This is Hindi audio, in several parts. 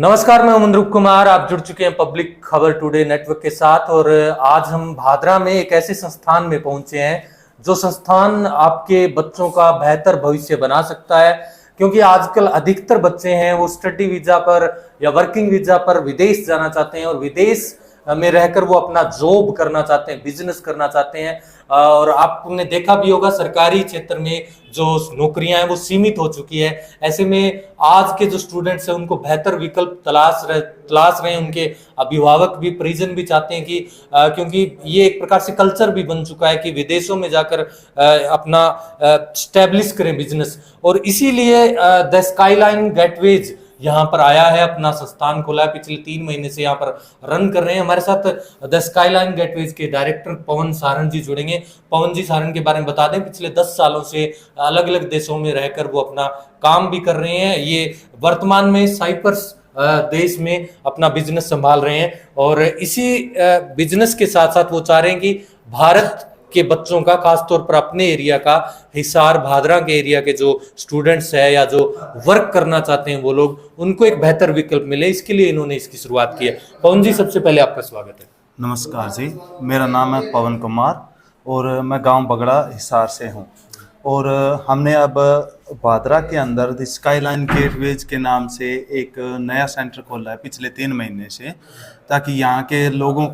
नमस्कार, मैं उमंद्रुप कुमार। आप जुड़ चुके हैं पब्लिक खबर टुडे नेटवर्क के साथ और आज हम भादरा में एक ऐसे संस्थान में पहुंचे हैं जो संस्थान आपके बच्चों का बेहतर भविष्य बना सकता है। क्योंकि आजकल अधिकतर बच्चे हैं वो स्टडी वीजा पर या वर्किंग वीजा पर विदेश जाना चाहते हैं और विदेश में रहकर वो अपना जॉब करना चाहते हैं, बिजनेस करना चाहते हैं। और आपने देखा भी होगा सरकारी क्षेत्र में जो नौकरियां हैं वो सीमित हो चुकी है। ऐसे में आज के जो स्टूडेंट्स हैं उनको बेहतर विकल्प तलाश रहे हैं। उनके अभिभावक भी, परिजन भी चाहते हैं कि क्योंकि ये एक प्रकार से कल्चर भी बन चुका है कि विदेशों में जाकर अपना स्टैब्लिश करें बिजनेस। और इसीलिए द स्काईलाइन गेटवेज यहाँ पर आया है, अपना संस्थान खोला है, पिछले 3 महीने से यहाँ पर रन कर रहे हैं। हमारे साथ द स्काईलाइन गेटवेज के डायरेक्टर पवन सारण जी जुड़ेंगे। पवन जी, सारण के बारे में बता दें, पिछले 10 सालों से अलग अलग देशों में रहकर वो अपना काम भी कर रहे हैं। ये वर्तमान में साइप्रस देश में अपना बिजनेस संभाल रहे हैं और इसी बिजनेस के साथ साथ वो चाह रहे हैं कि भारत के बच्चों का, खासतौर पर अपने एरिया का, हिसार भादरा के एरिया के जो स्टूडेंट्स है या जो वर्क करना चाहते हैं वो लोग, उनको एक बेहतर विकल्प मिले, इसके लिए इन्होंने इसकी शुरुआत की है। पवन जी, सबसे पहले आपका स्वागत है। नमस्कार जी, मेरा नाम है पवन कुमार और मैं गांव बगड़ा हिसार से हूं। और हमने अब भादरा के अंदर द स्काईलाइन गेटवेज के नाम से एक नया सेंटर खोला है पिछले 3 महीने से, ताकि यहाँ के लोगों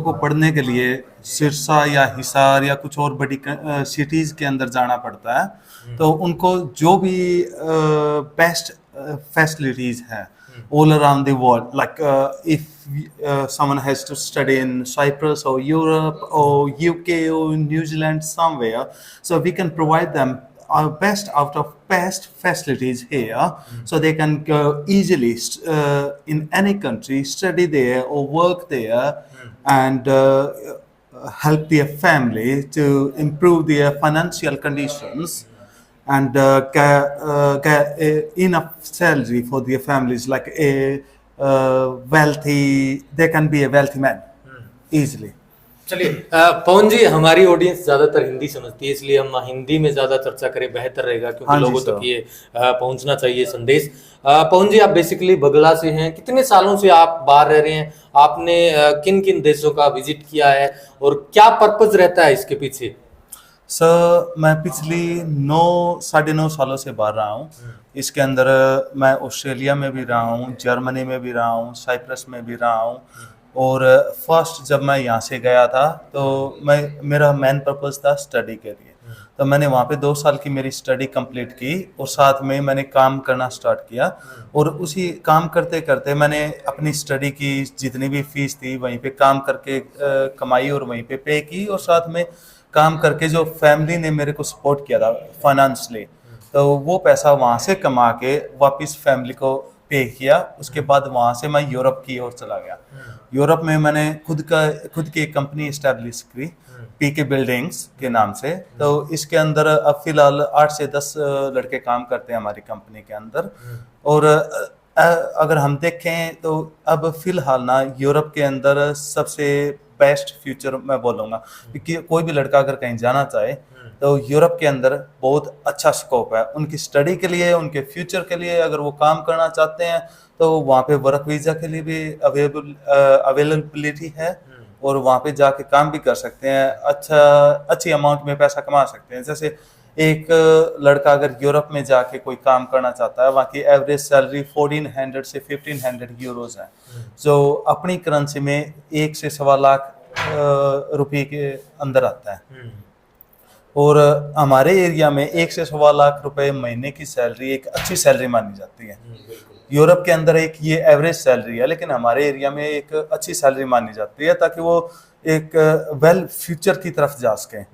को पढ़ने के लिए सिरसा या हिसार या कुछ और बड़ी सिटीज़ के अंदर जाना पड़ता है। तो उनको जो भी बेस्ट फैसिलिटीज़ हैं all around the world, like if someone has to study in Cyprus or Europe or UK or New Zealand somewhere, so we can provide them our best facilities here, so they can go easily in any country, study there or work there, and help their family to improve their financial conditions and get enough salary for their families, like they can be a wealthy man easily. चलिए पवन जी, हमारी ऑडियंस ज्यादातर हिंदी समझती है, इसलिए हम हिंदी में ज्यादा चर्चा करें, बेहतर रहेगा, क्योंकि लोगों तक ये पहुंचना चाहिए संदेश। पवन जी, आप बेसिकली बगला से हैं, कितने सालों से आप बाहर रह रहे हैं? आपने किन किन देशों का विजिट किया है और क्या पर्पज रहता है इसके पीछे? सर, मैं पिछली 9-9.5 सालों से बाहर रहा हूँ। इसके अंदर मैं ऑस्ट्रेलिया में भी रहा हूँ, जर्मनी में भी रहा हूँ, साइप्रस में भी रहा हूँ। और फर्स्ट जब मैं यहाँ से गया था तो मेरा मेन पर्पस था स्टडी के लिए। तो मैंने वहाँ पे 2 साल की मेरी स्टडी कंप्लीट की और साथ में मैंने काम करना स्टार्ट किया। और उसी काम करते करते मैंने अपनी स्टडी की जितनी भी फीस थी वहीं पे काम करके कमाई और वहीं पे पे की। और साथ में काम करके जो फैमिली ने मेरे को सपोर्ट किया था फाइनेंशियली, तो वो पैसा वहाँ से कमा के वापस फैमिली को पे किया। उसके बाद वहाँ से मैं यूरोप की ओर चला गया। यूरोप में मैंने खुद की एक कंपनी इस्टेब्लिश की, पीके बिल्डिंग्स के नाम से। तो इसके अंदर अब फिलहाल 8 से 10 लड़के काम करते हैं हमारी कंपनी के अंदर। और अगर हम देखें तो अब फिलहाल ना यूरोप के अंदर सबसे बेस्ट फ्यूचर मैं बोलूँगा, क्योंकि कोई भी लड़का अगर कहीं जाना चाहे तो यूरोप के अंदर बहुत अच्छा स्कोप है उनकी स्टडी के लिए, उनके फ्यूचर के लिए। अगर वो काम करना चाहते हैं तो वहाँ पे वर्क वीज़ा के लिए भी अवेलेबिलिटी है और वहाँ पे जाके काम भी कर सकते हैं, अच्छी अमाउंट में पैसा कमा सकते हैं। जैसे एक लड़का अगर यूरोप में जाके कोई काम करना चाहता है, वहाँ की एवरेज सैलरी 1400 से 1500 यूरोज है, जो अपनी करेंसी में 1 से 1.25 लाख रुपये के अंदर आता है। और हमारे एरिया में 1 से 1.25 लाख रुपए महीने की सैलरी एक अच्छी सैलरी मानी जाती है। यूरोप के अंदर एक ये एवरेज सैलरी है, लेकिन हमारे एरिया में एक अच्छी सैलरी मानी जाती है ताकि वो एक वेल फ्यूचर की तरफ जा सकें।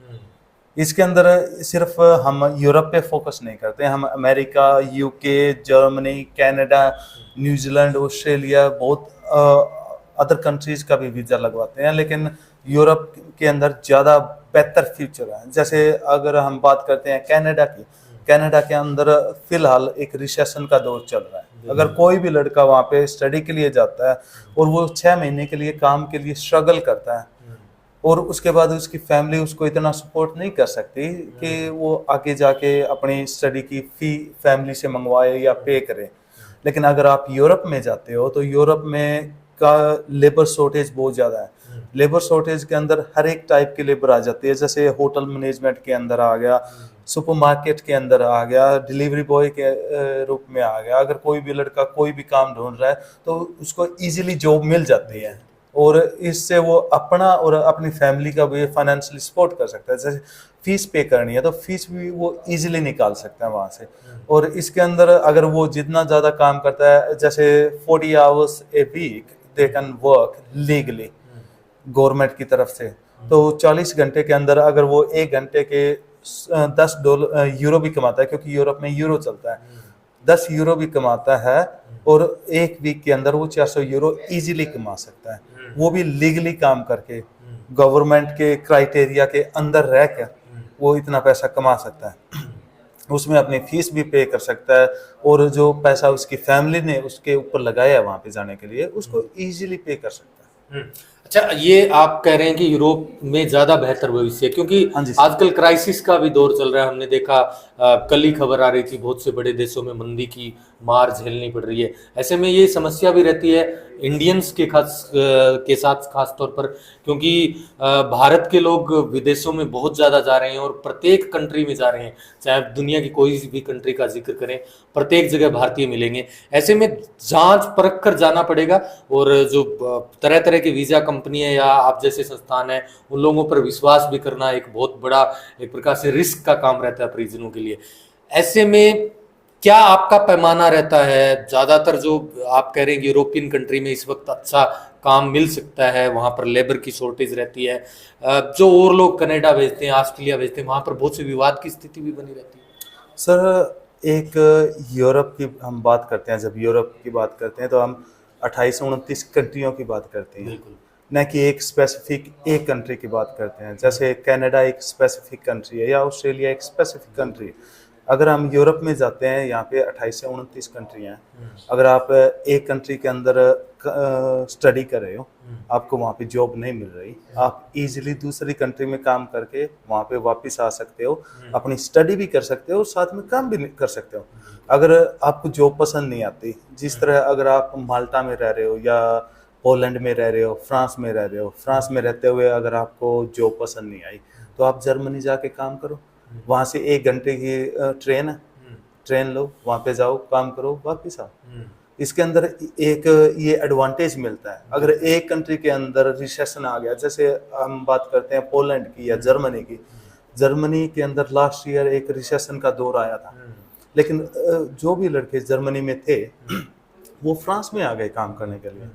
इसके अंदर सिर्फ हम यूरोप पे फोकस नहीं करते, हम America, UK, Germany, Canada, New Zealand, Australia, बहुत अदर कंट्रीज का भी वीज़ा लगवाते हैं। लेकिन यूरोप के अंदर ज़्यादा बेहतर फ्यूचर है। जैसे अगर हम बात करते हैं कनाडा की, कनाडा के अंदर फिलहाल एक रिसेशन का दौर चल रहा है। अगर कोई भी लड़का वहाँ पे स्टडी के लिए जाता है और वो 6 महीने के लिए काम के लिए स्ट्रगल करता है और उसके बाद उसकी फैमिली उसको इतना सपोर्ट नहीं कर सकती कि वो आगे जाके अपनी स्टडी की फी फैमिली से मंगवाए या पे करे, लेकिन अगर आप यूरोप में जाते हो तो यूरोप में का लेबर शॉर्टेज बहुत ज़्यादा है। लेबर शॉर्टेज के अंदर हर एक टाइप की लेबर आ जाती है, जैसे होटल मैनेजमेंट के अंदर आ गया, सुपरमार्केट के अंदर आ गया, डिलीवरी बॉय के रूप में आ गया। अगर कोई भी लड़का कोई भी काम ढूंढ रहा है तो उसको इजीली जॉब मिल जाती है और इससे वो अपना और अपनी फैमिली का भी फाइनेंशियली सपोर्ट कर सकता है। जैसे फीस पे करनी है तो फीस भी वो इजीली निकाल सकता है वहाँ से। और इसके अंदर अगर वो जितना ज़्यादा काम करता है, जैसे 40 hours a week they can work legally government की तरफ से, तो 40 घंटे के अंदर अगर वो 1 घंटे के $10 यूरो भी कमाता है, क्योंकि यूरोप में यूरो चलता है, 10 यूरो भी कमाता है और एक वीक के अंदर वो 400 यूरो इजीली कमा सकता है, वो भी लीगली काम करके गवर्नमेंट के क्राइटेरिया के अंदर रह कर वो इतना पैसा कमा सकता है। उसमें अपनी फीस भी पे कर सकता है और जो पैसा उसकी फैमिली ने उसके ऊपर लगाया है वहाँ पे जाने के लिए उसको इजीली पे कर सकता है। अच्छा, ये आप कह रहे हैं कि यूरोप में ज्यादा बेहतर भविष्य है, क्योंकि हाँ जी। आजकल क्राइसिस का भी दौर चल रहा है। हमने देखा कल ही खबर आ रही थी, बहुत से बड़े देशों में मंदी की मार झेलनी पड़ रही है। ऐसे में ये समस्या भी रहती है इंडियंस के साथ खास तौर पर, क्योंकि भारत के लोग विदेशों में बहुत ज्यादा जा रहे हैं और प्रत्येक कंट्री में जा रहे हैं। चाहे दुनिया की कोई भी कंट्री का जिक्र करें, प्रत्येक जगह भारतीय मिलेंगे। ऐसे में जांच परख कर जाना पड़ेगा और जो तरह तरह के वीजा कंपनियां या आप जैसे संस्थान है उन लोगों पर विश्वास भी करना एक बहुत बड़ा एक प्रकार से रिस्क का काम रहता है परिजनों के लिए। ऐसे में क्या आपका पैमाना रहता है? ज्यादातर जो आप कह रहे हैं यूरोपियन कंट्री में इस वक्त अच्छा काम मिल सकता है, वहां पर लेबर की शॉर्टेज रहती है, जो और लोग कनाडा भेजते हैं, ऑस्ट्रेलिया भेजते हैं, वहां पर बहुत से विवाद की स्थिति भी बनी रहती है। सर, एक यूरोप की हम बात करते हैं, जब यूरोप की बात करते हैं तो हम 28 से 29 कंट्रियों की बात करते हैं, न कि एक स्पेसिफिक एक कंट्री की बात करते हैं। जैसे कनाडा एक स्पेसिफिक कंट्री है या ऑस्ट्रेलिया एक स्पेसिफिक कंट्री है। अगर हम यूरोप में जाते हैं, यहाँ पे 28 से 29 कंट्री हैं। अगर आप एक कंट्री के अंदर स्टडी कर रहे हो, आपको वहाँ पे जॉब नहीं मिल रही, आप इजीली दूसरी कंट्री में काम करके वहाँ पे वापस आ सकते हो, अपनी स्टडी भी कर सकते हो और साथ में काम भी कर सकते हो। अगर आपको जॉब पसंद नहीं आती, जिस तरह अगर आप माल्टा में रह रहे हो या पोलैंड में रह रहे हो, फ्रांस में रह रहे हो, फ्रांस में रहते हुए अगर आपको जॉब पसंद नहीं आई तो आप जर्मनी जाके काम करो। वहाँ से 1 घंटे की ट्रेन है, ट्रेन लो, वहाँ पे जाओ, काम करो, वापस आओ। इसके अंदर एक ये एडवांटेज मिलता है। अगर एक कंट्री के अंदर रिसेशन आ गया, जैसे हम बात करते हैं पोलैंड की या जर्मनी की, जर्मनी के अंदर लास्ट ईयर एक रिसेशन का दौर आया था, लेकिन जो भी लड़के जर्मनी में थे वो फ्रांस में आ गए काम करने के लिए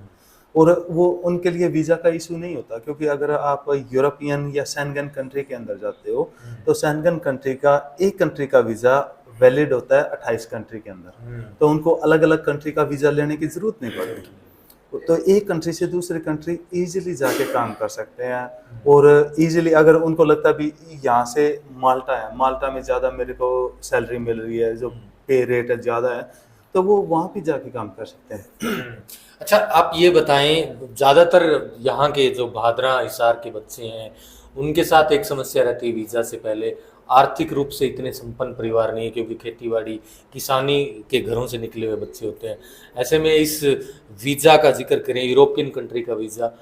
और वो उनके लिए वीज़ा का इशू नहीं होता, क्योंकि अगर आप यूरोपियन या शेंगन कंट्री के अंदर जाते हो तो शेंगन कंट्री का एक कंट्री का वीज़ा वैलिड होता है 28 कंट्री के अंदर, तो उनको अलग अलग कंट्री का वीज़ा लेने की ज़रूरत नहीं पड़ती। तो एक कंट्री से दूसरी कंट्री इजीली जाके काम कर सकते हैं और इजीली अगर उनको लगता है भी यहाँ से माल्टा है, माल्टा में ज़्यादा मेरे को सैलरी मिल रही है, जो पे रेट है ज़्यादा है, तो वो वहाँ भी जाके काम कर सकते हैं। अच्छा, आप ये बताएं, ज़्यादातर यहाँ के जो भादरा हिसार के बच्चे हैं उनके साथ एक समस्या रहती है वीज़ा से पहले, आर्थिक रूप से इतने संपन्न परिवार नहीं है, क्योंकि खेतीबाड़ी किसानी के घरों से निकले हुए बच्चे होते हैं। ऐसे में इस वीज़ा का जिक्र करें, यूरोपियन कंट्री का वीज़ा,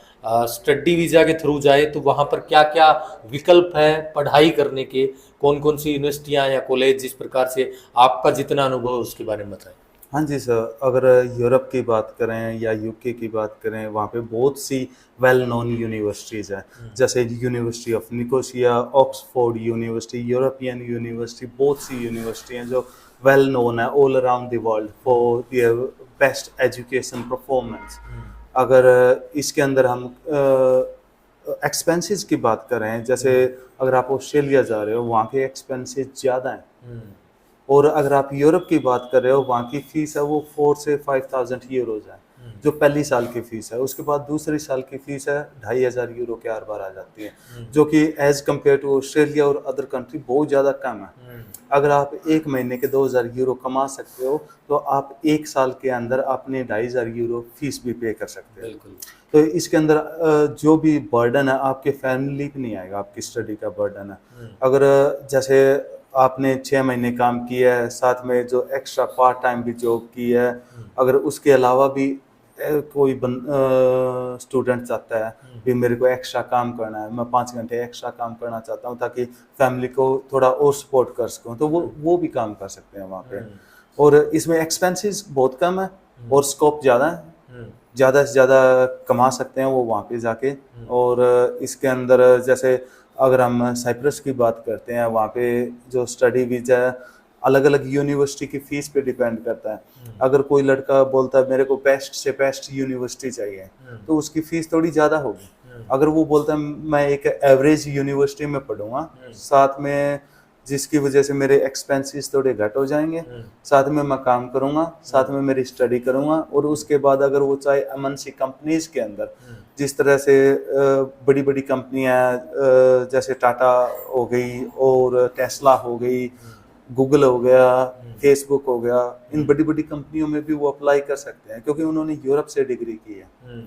स्टडी वीज़ा के थ्रू जाए तो वहाँ पर क्या क्या विकल्प है पढ़ाई करने के, कौन कौन सी यूनिवर्सिटियाँ या कॉलेज, जिस प्रकार से आपका जितना अनुभव है उसके बारे में बताएं। हाँ जी सर, अगर यूरोप की बात करें या यूके की बात करें, वहाँ पे बहुत सी वेल नोन यूनिवर्सिटीज़ हैं, जैसे university of Nicosia, Oxford university, European university, बहुत सी यूनिवर्सिटी हैं जो वेल नोन है all around the world for their best education performance. अगर इसके अंदर हम एक्सपेंसेस की बात करें, जैसे अगर आप ऑस्ट्रेलिया जा रहे हो वहाँ के एक्सपेंसेस ज़्यादा हैं, और अगर आप यूरोप की बात कर रहे हो वहाँ की फीस है वो 4 से 5,000 यूरोज है, जो पहली साल की फीस है। उसके बाद दूसरी साल की फीस है 2,500 यूरो के आर बार आ जाती है, जो कि एज कम्पेयर टू ऑस्ट्रेलिया और अदर कंट्री बहुत ज़्यादा कम है। अगर आप एक महीने के 2,000 यूरो कमा सकते हो तो आप एक साल के अंदर अपने 2,500 यूरो फीस भी पे कर सकते हो। तो इसके अंदर जो भी बर्डन है आपके फैमिली पे नहीं आएगा, आपकी स्टडी का बर्डन है। अगर जैसे आपने 6 महीने काम किया है, साथ में जो एक्स्ट्रा पार्ट टाइम भी जॉब की है, अगर उसके अलावा भी कोई स्टूडेंट चाहता है भी मेरे को एक्स्ट्रा काम करना है, मैं 5 घंटे एक्स्ट्रा काम करना चाहता हूँ ताकि फैमिली को थोड़ा और सपोर्ट कर सकूँ, तो वो भी काम कर सकते हैं वहाँ पे। और इसमें एक्सपेंसेस बहुत कम है और स्कोप ज़्यादा है, ज़्यादा से ज़्यादा कमा सकते हैं वो वहाँ पे जाके। और इसके अंदर जैसे अगर हम साइप्रस की बात करते हैं, वहाँ पे जो स्टडी वीज़ा है अलग अलग यूनिवर्सिटी की फ़ीस पे डिपेंड करता है। अगर कोई लड़का बोलता है मेरे को बेस्ट से बेस्ट यूनिवर्सिटी चाहिए, तो उसकी फ़ीस थोड़ी ज़्यादा होगी। अगर वो बोलता है मैं एक एवरेज यूनिवर्सिटी में पढ़ूंगा, साथ में जिसकी वजह से मेरे एक्सपेंसेस थोड़े घट हो जाएंगे, साथ में मैं काम करूंगा, साथ में मेरी स्टडी करूंगा, और उसके बाद अगर वो चाहे एमएनसी कंपनीज के अंदर जिस तरह से बड़ी बड़ी कंपनियां जैसे टाटा हो गई और टेस्ला हो गई, गूगल हो गया, फेसबुक हो गया, इन बड़ी बड़ी कंपनियों में भी वो अप्लाई कर सकते हैं क्योंकि उन्होंने यूरोप से डिग्री की है।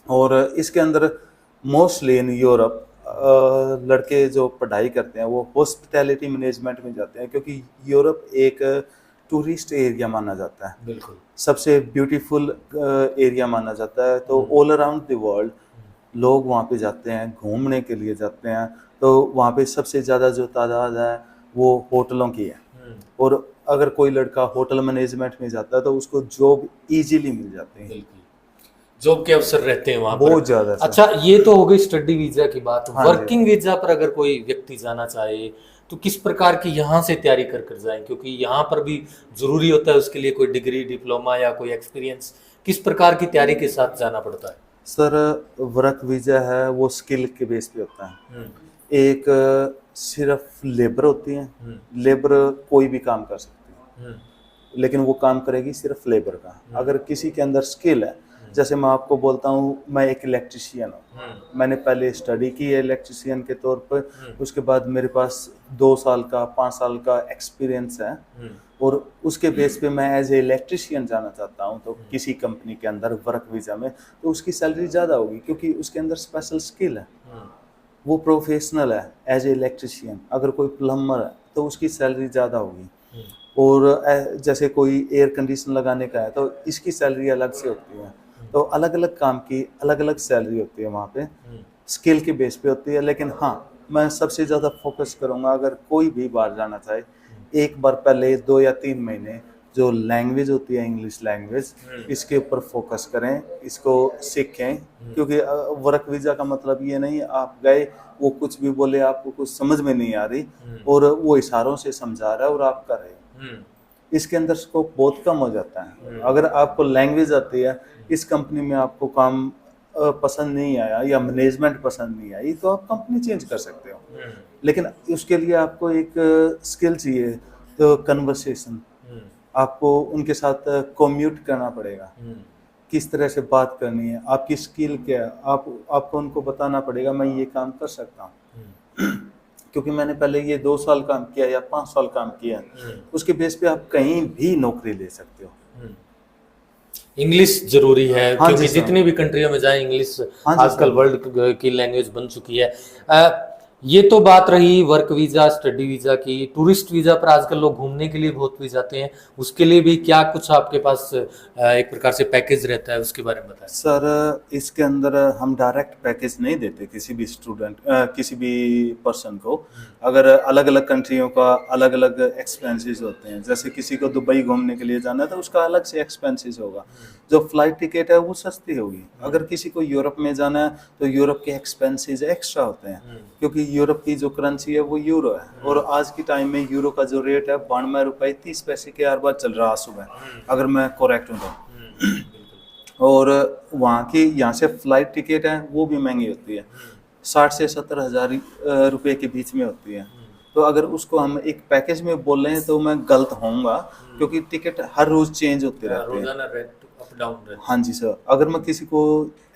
और इसके अंदर मोस्टली इन यूरोप लड़के जो पढ़ाई करते हैं वो हॉस्पिटैलिटी मैनेजमेंट में जाते हैं, क्योंकि यूरोप एक टूरिस्ट एरिया माना जाता है, बिल्कुल सबसे ब्यूटीफुल एरिया माना जाता है। तो ऑल अराउंड द वर्ल्ड लोग वहाँ पे जाते हैं, घूमने के लिए जाते हैं। तो वहाँ पे सबसे ज़्यादा जो तादाद है वो होटलों की है, और अगर कोई लड़का होटल मैनेजमेंट में जाता है तो उसको जॉब इजीली मिल जाती है, जॉब के अवसर रहते हैं वहां पर बहुत ज्यादा। अच्छा, ये तो हो गई स्टडी वीजा की बात। हाँ जी। वर्किंग वीजा पर अगर कोई व्यक्ति जाना चाहे तो किस प्रकार की यहाँ से तैयारी कर कर जाए, क्योंकि यहाँ पर भी जरूरी होता है उसके लिए कोई डिग्री, डिप्लोमा या कोई एक्सपीरियंस, किस प्रकार की तैयारी के साथ जाना पड़ता है? सर वर्क वीजा है वो स्किल के बेस पे होता है। एक सिर्फ लेबर होती है, लेबर कोई भी काम कर सकती है, लेकिन वो काम करेगी सिर्फ लेबर का। अगर किसी के अंदर स्किल है, जैसे मैं आपको बोलता हूँ मैं एक इलेक्ट्रिशियन हूँ, मैंने पहले स्टडी की है इलेक्ट्रिशियन के तौर पर, उसके बाद मेरे पास 2 साल का 5 साल का एक्सपीरियंस है, और उसके बेस पे मैं एज ए इलेक्ट्रिशियन जाना चाहता हूँ तो किसी कंपनी के अंदर वर्क वीजा में, तो उसकी सैलरी ज़्यादा होगी क्योंकि उसके अंदर स्पेशल स्किल है, वो प्रोफेशनल है एज ए इलेक्ट्रिशियन। अगर कोई प्लम्बर है तो उसकी सैलरी ज़्यादा होगी, और जैसे कोई एयर कंडीशन लगाने का है तो इसकी सैलरी अलग से होती है। तो अलग अलग काम की अलग अलग सैलरी होती है वहाँ पे, स्किल के बेस पे होती है। लेकिन हाँ, मैं सबसे ज़्यादा फोकस करूँगा अगर कोई भी बाहर जाना चाहे, एक बार पहले 2 या 3 महीने जो लैंग्वेज होती है इंग्लिश लैंग्वेज, इसके ऊपर फोकस करें, इसको सीखें, क्योंकि वर्क वीज़ा का मतलब ये नहीं आप गए वो कुछ भी बोले आपको कुछ समझ में नहीं आ रही और वो इशारों से समझा रहा है और आप कर रहे हो, इसके अंदर स्कोप बहुत कम हो जाता है। अगर आपको लैंग्वेज आती है, इस कंपनी में आपको काम पसंद नहीं आया या मैनेजमेंट पसंद नहीं आई, तो आप कंपनी चेंज कर सकते हो, लेकिन उसके लिए आपको एक स्किल चाहिए, तो कन्वर्सेशन, आपको उनके साथ कम्यूट करना पड़ेगा, किस तरह से बात करनी है, आपकी स्किल क्या है, आपको उनको बताना पड़ेगा मैं ये काम कर सकता हूँ क्योंकि मैंने पहले ये 2 साल काम किया या 5 साल काम किया, उसके बेस पे आप कहीं भी नौकरी ले सकते हो। इंग्लिश जरूरी है, हाँ क्योंकि जी, जितनी भी कंट्रियों में जाए इंग्लिश हाँ जी, आजकल वर्ल्ड की लैंग्वेज बन चुकी है। ये तो बात रही वर्क वीजा, स्टडी वीजा की। टूरिस्ट वीजा पर आजकल लोग घूमने के लिए बहुत भी जाते हैं, उसके लिए भी क्या कुछ आपके पास एक प्रकार से पैकेज रहता है, उसके बारे में बताएं। सर इसके अंदर हम डायरेक्ट पैकेज नहीं देते किसी भी स्टूडेंट किसी भी पर्सन को। अगर अलग अलग कंट्रियों का अलग अलग एक्सपेंसेस होते हैं, जैसे किसी को दुबई घूमने के लिए जाना है तो उसका अलग से एक्सपेंसेस होगा, जो फ्लाइट टिकट है वो सस्ती होगी। अगर किसी को यूरोप में जाना है तो यूरोप के एक्सपेंसेस एक्स्ट्रा होते हैं, क्योंकि यूरोप की जो करेंसी है वो यूरो है, और आज की टाइम में यूरो का जो रेट है 92 रुपये 30 पैसे के आर चल रहा सुबह, अगर मैं करेक्ट हूँ तो। और वहाँ की यहाँ से फ्लाइट टिकट है वो भी महंगी होती है, 60 से 70 हज़ार रुपये के बीच में होती है। तो अगर उसको हम एक पैकेज में बोल रहे हैं तो मैं गलत होऊंगा, क्योंकि टिकट हर रोज चेंज होते रहते हैं। हाँ जी सर, अगर मैं किसी को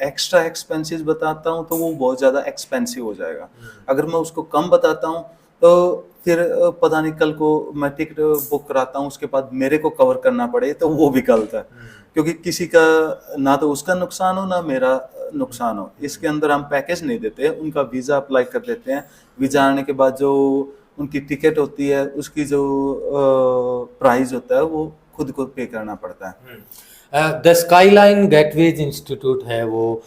एक्स्ट्रा एक्सपेंसेस बताता हूँ तो वो बहुत ज़्यादा एक्सपेंसिव हो जाएगा। अगर मैं उसको कम बताता हूँ तो फिर पता नहीं कल को मैं टिकट बुक कराता हूँ उसके बाद मेरे को कवर करना पड़े तो वो भी गलत है, क्योंकि किसी का ना तो उसका नुकसान हो ना मेरा नुकसान हो। इसके अंदर हम पैकेज नहीं देते, उनका वीज़ा अप्लाई कर देते हैं, वीज़ा आने के बाद जो उनकी टिकट होती है, उसकी जो प्राइस होता है वो खुद को पे करना पड़ता है। द स्काईलाइन गेटवेज इंस्टीट्यूट है वो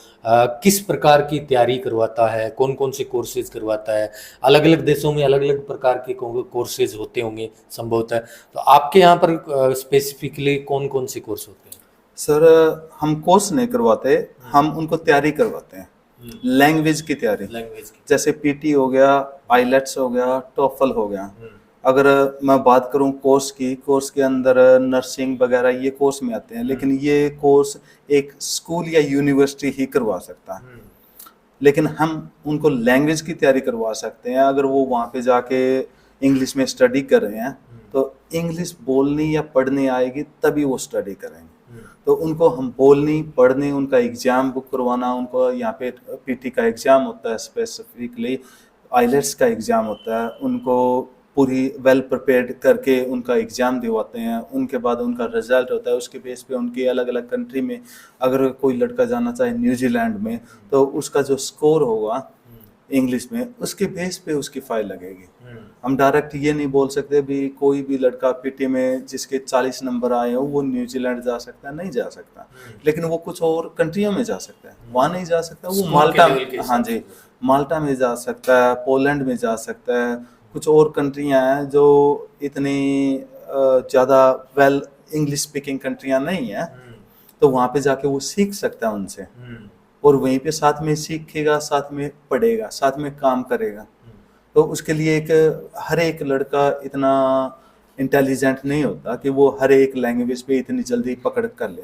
किस प्रकार की तैयारी करवाता है, कौन कौन से कोर्सेज करवाता है? अलग अलग देशों में अलग अलग प्रकार के कोर्सेज होते होंगे संभवतः, तो आपके यहाँ पर स्पेसिफिकली कौन कौन से कोर्स होते हैं? सर हम कोर्स नहीं करवाते, हम उनको तैयारी करवाते हैं, लैंग्वेज की तैयारी। लैंग्वेज की। जैसे पीटी हो गया, आइलेट्स हो गया, टोफल हो गया। अगर मैं बात करूं कोर्स की, कोर्स के अंदर नर्सिंग वगैरह ये कोर्स में आते हैं, लेकिन ये कोर्स एक स्कूल या यूनिवर्सिटी ही करवा सकता है। लेकिन हम उनको लैंग्वेज की तैयारी करवा सकते हैं। अगर वो वहाँ पे जाके इंग्लिश में स्टडी कर रहे हैं तो इंग्लिश बोलनी या पढ़नी आएगी तभी वो स्टडी करेंगे। तो उनको हम बोलनी पढ़नी, उनका एग्जाम बुक करवाना, उनको यहाँ पे पीटी का एग्जाम होता है, स्पेसिफिकली आइलेट्स का एग्जाम होता है, उनको पूरी वेल प्रिपेयर्ड करके उनका एग्जाम दिलवाते हैं। उनके बाद उनका रिजल्ट होता है, उसके बेस पे उनकी अलग अलग कंट्री में, अगर कोई लड़का जाना चाहे न्यूजीलैंड में तो उसका जो स्कोर होगा इंग्लिश में, उसके बेस पे उसकी फाइल लगेगी। हम डायरेक्ट ये नहीं बोल सकते भी कोई भी लड़का पीटी में जिसके 40 नंबर आए हो वो न्यूजीलैंड जा सकता है, नहीं जा सकता। लेकिन वो कुछ और कंट्रियों में जा सकता है, वहाँ नहीं जा सकता, वो माल्टा में, हाँ जी, माल्टा में जा सकता है, पोलैंड में जा सकता है। कुछ और कंट्रियाँ हैं जो इतनी ज़्यादा वेल इंग्लिश स्पीकिंग कंट्रियाँ नहीं हैं, तो वहाँ पे जाके वो सीख सकता है उनसे, और वहीं पे साथ में सीखेगा, साथ में पढ़ेगा, साथ में काम करेगा। तो उसके लिए हर एक लड़का इतना इंटेलिजेंट नहीं होता कि वो हर एक लैंग्वेज पे इतनी जल्दी पकड़ कर ले।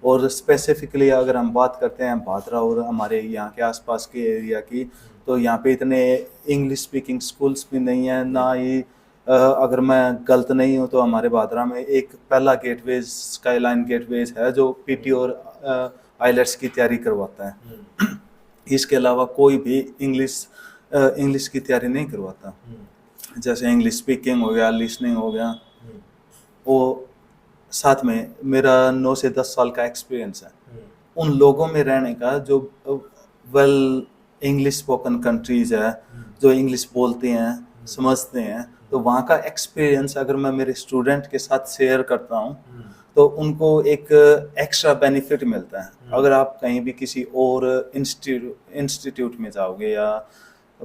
और स्पेसिफिकली अगर हम बात करते हैं भादरा और हमारे यहाँ के आसपास के एरिया की, तो यहाँ पे इतने इंग्लिश स्पीकिंग स्कूल्स भी नहीं है ना ही अगर मैं गलत नहीं हूँ तो हमारे भादरा में एक पहला गेटवेज स्काईलाइन गेटवेज है जो पीटी और आइलेट्स की तैयारी करवाता है। इसके अलावा कोई भी इंग्लिश की तैयारी नहीं करवाता। जैसे इंग्लिश स्पीकिंग हो गया, लिसनिंग हो गया, वो साथ में मेरा 9 से 10 साल का एक्सपीरियंस है उन लोगों में रहने का जो वेल इंग्लिश स्पोकन कंट्रीज है, जो इंग्लिश बोलते हैं, समझते हैं। तो वहाँ का एक्सपीरियंस अगर मैं मेरे स्टूडेंट के साथ शेयर करता हूँ तो उनको एक एक्स्ट्रा बेनिफिट मिलता है। अगर आप कहीं भी किसी और इंस्टीट्यूट में जाओगे या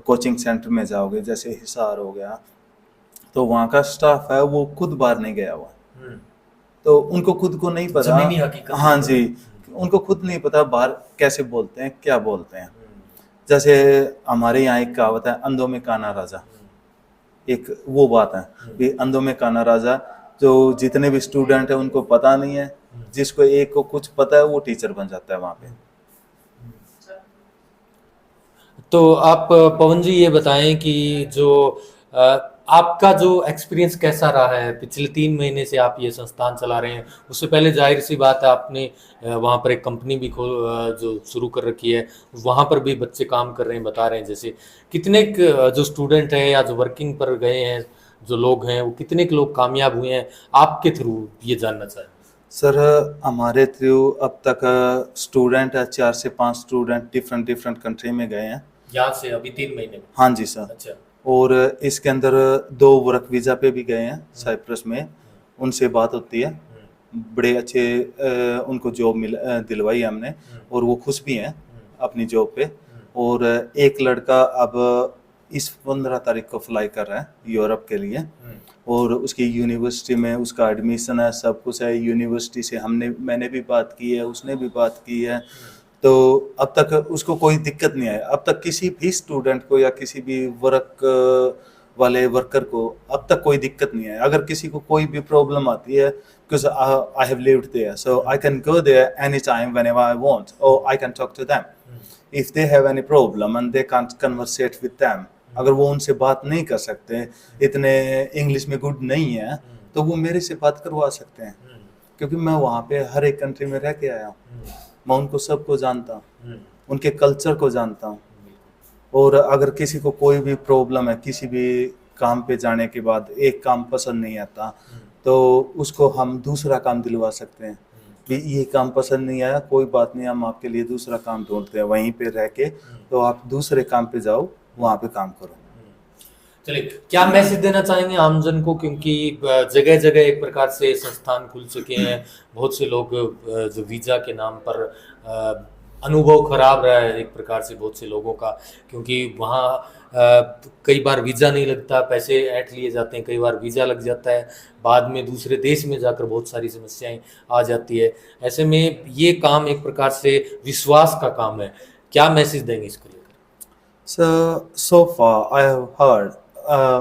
कोचिंग सेंटर में जाओगे, जैसे हिसार हो गया, तो वहाँ का स्टाफ है वो खुद बाहर नहीं गया हुआ, तो उनको खुद को नहीं पता, हाँ जी, उनको खुद नहीं पता बाहर कैसे बोलते हैं, क्या बोलते हैं। जैसे हमारे यहाँ एक कहावत है, अंधों में काना राजा, एक वो बात है कि अंधों में काना राजा, जो जितने भी स्टूडेंट हैं उनको पता नहीं है, जिसको एक को कुछ पता है वो टीचर बन जाता है वहाँ पे। तो आप पवन जी ये बताएं कि जो आपका जो एक्सपीरियंस कैसा रहा है? पिछले 3 महीने से आप ये संस्थान चला रहे हैं, उससे पहले जाहिर सी बात है आपने वहाँ पर एक कंपनी भी जो शुरू कर रखी है, वहाँ पर भी बच्चे काम कर रहे हैं, बता रहे हैं। जैसे कितने जो स्टूडेंट हैं या जो वर्किंग पर गए हैं जो लोग हैं, वो कितने के लोग कामयाब हुए हैं आपके थ्रू, ये जानना चाहें। सर हमारे थ्रू अब तक स्टूडेंट है 4 से 5 स्टूडेंट डिफरेंट कंट्री में गए हैं यहाँ से अभी 3 महीने में। हाँ जी सर। अच्छा। और इसके अंदर 2 वर्क वीज़ा पे भी गए हैं साइप्रस में, उनसे बात होती है, बड़े अच्छे उनको जॉब दिलवाई हमने और वो खुश भी हैं अपनी जॉब पे। और एक लड़का अब इस 15 तारीख को फ्लाई कर रहा है यूरोप के लिए, और उसकी यूनिवर्सिटी में उसका एडमिशन है, सब कुछ है। यूनिवर्सिटी से मैंने भी बात की है, उसने भी बात की है, तो अब तक उसको कोई दिक्कत नहीं आई। अब तक किसी भी स्टूडेंट को या किसी भी वाले वर्कर को अब तक कोई दिक्कत नहीं है। अगर किसी को कोई भी प्रॉब्लम आती है, because I have lived there, so I can go there anytime whenever I want, or I can talk to them if they have any problem and they can't conversate with them। अगर वो उनसे बात नहीं कर सकते, इतने इंग्लिश में गुड नहीं है, तो वो मेरे से बात करवा सकते हैं, क्योंकि मैं वहाँ पे हर एक कंट्री में रह के आया हूँ, मैं उनको सबको जानता हूँ, उनके कल्चर को जानता हूँ। और अगर किसी को कोई भी प्रॉब्लम है, किसी भी काम पे जाने के बाद एक काम पसंद नहीं आता, तो उसको हम दूसरा काम दिलवा सकते हैं कि ये काम पसंद नहीं आया, कोई बात नहीं, हम आपके लिए दूसरा काम ढूंढते हैं वहीं पे रह के, तो आप दूसरे काम पे जाओ, वहाँ पे काम करो। चलिए, क्या मैसेज देना चाहेंगे आमजन को, क्योंकि जगह जगह एक प्रकार से संस्थान खुल चुके हैं, बहुत से लोग जो वीजा के नाम पर अनुभव खराब रहा है एक प्रकार से बहुत से लोगों का, क्योंकि वहाँ कई बार वीजा नहीं लगता, पैसे ऐंठ लिए जाते हैं, कई बार वीजा लग जाता है, बाद में दूसरे देश में जाकर बहुत सारी समस्याएं आ जाती है। ऐसे में ये काम एक प्रकार से विश्वास का काम है, क्या मैसेज देंगे इसको लेकर? So far, I have heard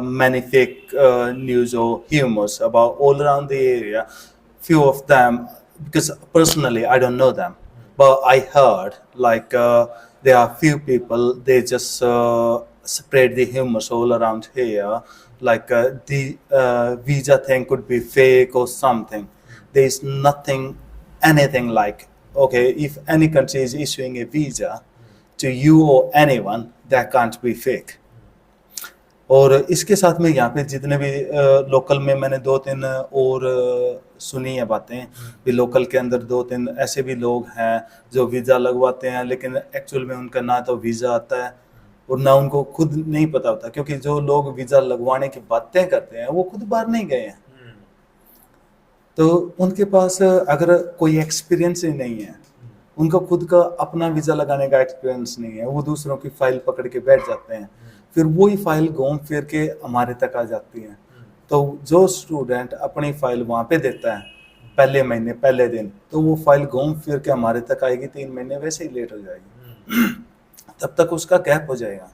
many fake news or humors about all around the area. Few of them, because personally I don't know them, but I heard like there are few people they just spread the humors all around here, like the visa thing could be fake or something. There is nothing, anything like, okay, if any country is issuing a visa to you or anyone, that can't be fake. और इसके साथ में यहाँ पे जितने भी लोकल में मैंने 2-3 और सुनी है बातें भी, लोकल के अंदर 2-3 ऐसे भी लोग हैं जो वीज़ा लगवाते हैं, लेकिन एक्चुअल में उनका ना तो वीज़ा आता है और ना उनको खुद नहीं पता होता, क्योंकि जो लोग वीज़ा लगवाने की बातें करते हैं वो खुद बाहर नहीं गए हैं, तो उनके पास अगर कोई एक्सपीरियंस ही नहीं है, उनका खुद का अपना वीज़ा लगाने का एक्सपीरियंस नहीं है, वो दूसरों की फाइल पकड़ के बैठ जाते हैं, फिर वही फाइल घूम फिर के हमारे तक आ जाती है। तो जो स्टूडेंट अपनी फाइल वहाँ पे देता है पहले महीने पहले दिन, तो वो फाइल घूम फिर के हमारे तक आएगी, 3 महीने वैसे ही लेट हो जाएगी, तब तक उसका गैप हो जाएगा।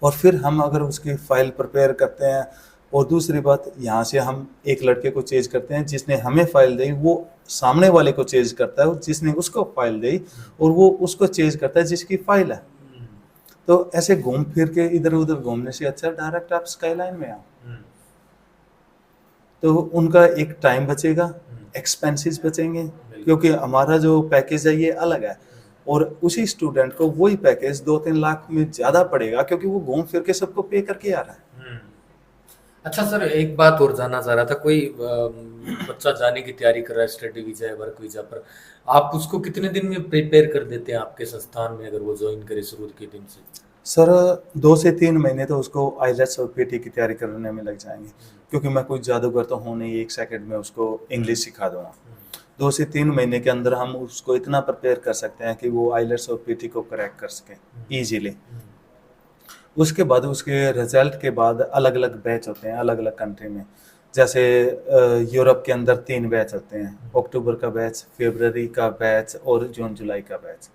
और फिर हम अगर उसकी फाइल प्रिपेयर करते हैं, और दूसरी बात, यहाँ से हम एक लड़के को चेंज करते हैं, जिसने हमें फाइल दी वो सामने वाले को चेंज करता है, और जिसने उसको फाइल दी और वो उसको चेंज करता है जिसकी फाइल है। तो ऐसे घूम फिर के इधर उधर घूमने से अच्छा डायरेक्ट आप स्काईलाइन में आओ, तो उनका एक टाइम बचेगा, एक्सपेंसेस बचेंगे, क्योंकि हमारा जो पैकेज है ये अलग है, और उसी स्टूडेंट को वही पैकेज 2-3 लाख में ज़्यादा पड़ेगा, क्योंकि वो घूम फिर के सबको पे करके आ रहा है। अच्छा सर, एक बात और जानना चाह रहा था, कोई बच्चा जाने की तैयारी कर रहा है स्टडी वीजा या वर्क वीजा पर, आप उसको कितने दिन में प्रिपेयर कर देते हैं आपके संस्थान में, अगर वो ज्वाइन करे शुरू के दिन से? सर 2 से 3 महीने तो उसको आईलेट्स और पीटी की तैयारी करने में लग जाएंगे, क्योंकि मैं कोई जादूगर तो हूँ नहीं 1 सेकंड में उसको इंग्लिश सिखा दूँगा। 2 से 3 महीने के अंदर हम उसको इतना प्रिपेयर कर सकते हैं कि वो आईलेट्स और पीटी को क्रैक कर सके ईजीली। उसके बाद उसके रिजल्ट के बाद अलग अलग बैच होते हैं अलग अलग कंट्री में, जैसे यूरोप के अंदर 3 बैच होते हैं, अक्टूबर का बैच, फरवरी का बैच और जून जुलाई का बैच।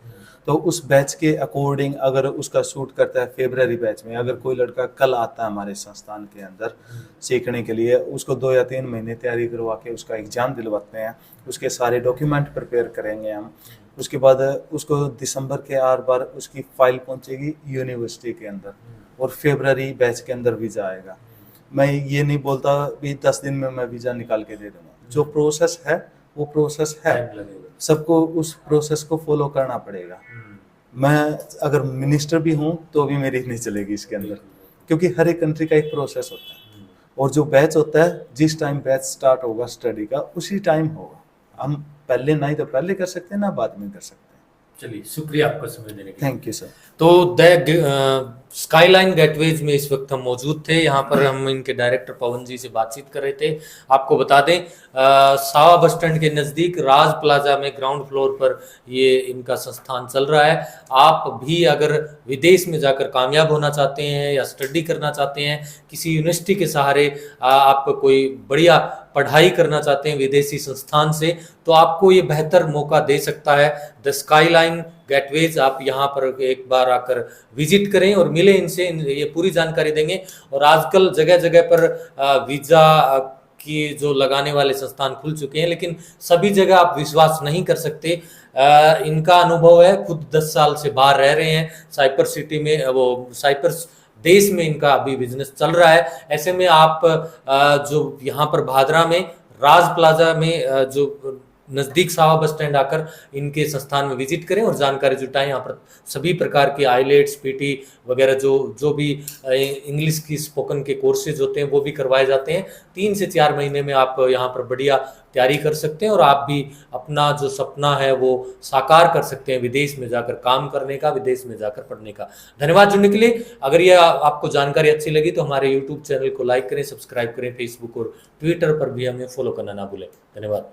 तो उस बैच के अकॉर्डिंग अगर उसका सूट करता है फरवरी बैच में, अगर कोई लड़का कल आता है हमारे संस्थान के अंदर सीखने के लिए, उसको 2 या 3 महीने तैयारी करवा के उसका एग्ज़ाम दिलवाते हैं, उसके सारे डॉक्यूमेंट प्रिपेयर करेंगे हम। उसके बाद उसको दिसंबर के आर बार उसकी फाइल पहुंचेगी यूनिवर्सिटी के अंदर, और फरवरी बैच के अंदर वीज़ा आएगा। मैं ये नहीं बोलता भी 10 दिन में मैं वीज़ा निकाल के दे दूँगा, जो प्रोसेस है वो प्रोसेस है, सबको उस प्रोसेस को फॉलो करना पड़ेगा। मैं अगर मिनिस्टर भी हूँ तो भी मेरी नहीं चलेगी इसके अंदर, क्योंकि हर एक कंट्री का एक प्रोसेस होता है, और जो बैच होता है जिस टाइम बैच स्टार्ट होगा स्टडी का उसी टाइम होगा। हम पहले नहीं तो पहले कर सकते हैं ना बाद में कर सकते हैं। चलिए, शुक्रिया आपका समय देने के लिए। Thank you sir. तो स्काईलाइन गेटवेज में इस वक्त हम मौजूद थे, यहाँ पर हम इनके डायरेक्टर पवन जी से बातचीत कर रहे थे। आपको बता दें, सावा बस स्टैंड के नज़दीक राज प्लाजा में ग्राउंड फ्लोर पर ये इनका संस्थान चल रहा है। आप भी अगर विदेश में जाकर कामयाब होना चाहते हैं या स्टडी करना चाहते हैं, किसी यूनिवर्सिटी के सहारे आप कोई बढ़िया पढ़ाई करना चाहते हैं विदेशी संस्थान से, तो आपको ये बेहतर मौका दे सकता है द स्काईलाइन गेटवेज। आप यहाँ पर एक बार आकर विजिट करें और मिले इनसे, ये पूरी जानकारी देंगे। और आजकल जगह जगह पर वीज़ा की जो लगाने वाले संस्थान खुल चुके हैं, लेकिन सभी जगह आप विश्वास नहीं कर सकते। इनका अनुभव है, खुद 10 साल से बाहर रह रहे हैं साइप्रस सिटी में, वो साइप्रस देश में इनका अभी बिजनेस चल रहा है। ऐसे में आप जो यहाँ पर भादरा में राज प्लाजा में जो नज़दीक सावा बस स्टैंड आकर इनके संस्थान में विजिट करें और जानकारी जुटाएं। यहाँ पर सभी प्रकार के आईलेट्स, पीटी वगैरह जो भी इंग्लिश की स्पोकन के कोर्सेज होते हैं वो भी करवाए जाते हैं। 3 से 4 महीने में आप यहाँ पर बढ़िया तैयारी कर सकते हैं और आप भी अपना जो सपना है वो साकार कर सकते हैं, विदेश में जाकर काम करने का, विदेश में जाकर पढ़ने का। धन्यवाद जुड़ने के लिए। अगर ये आपको जानकारी अच्छी लगी तो हमारे यूट्यूब चैनल को लाइक करें, सब्सक्राइब करें, फेसबुक और ट्विटर पर भी हमें फॉलो करना ना भूलें। धन्यवाद।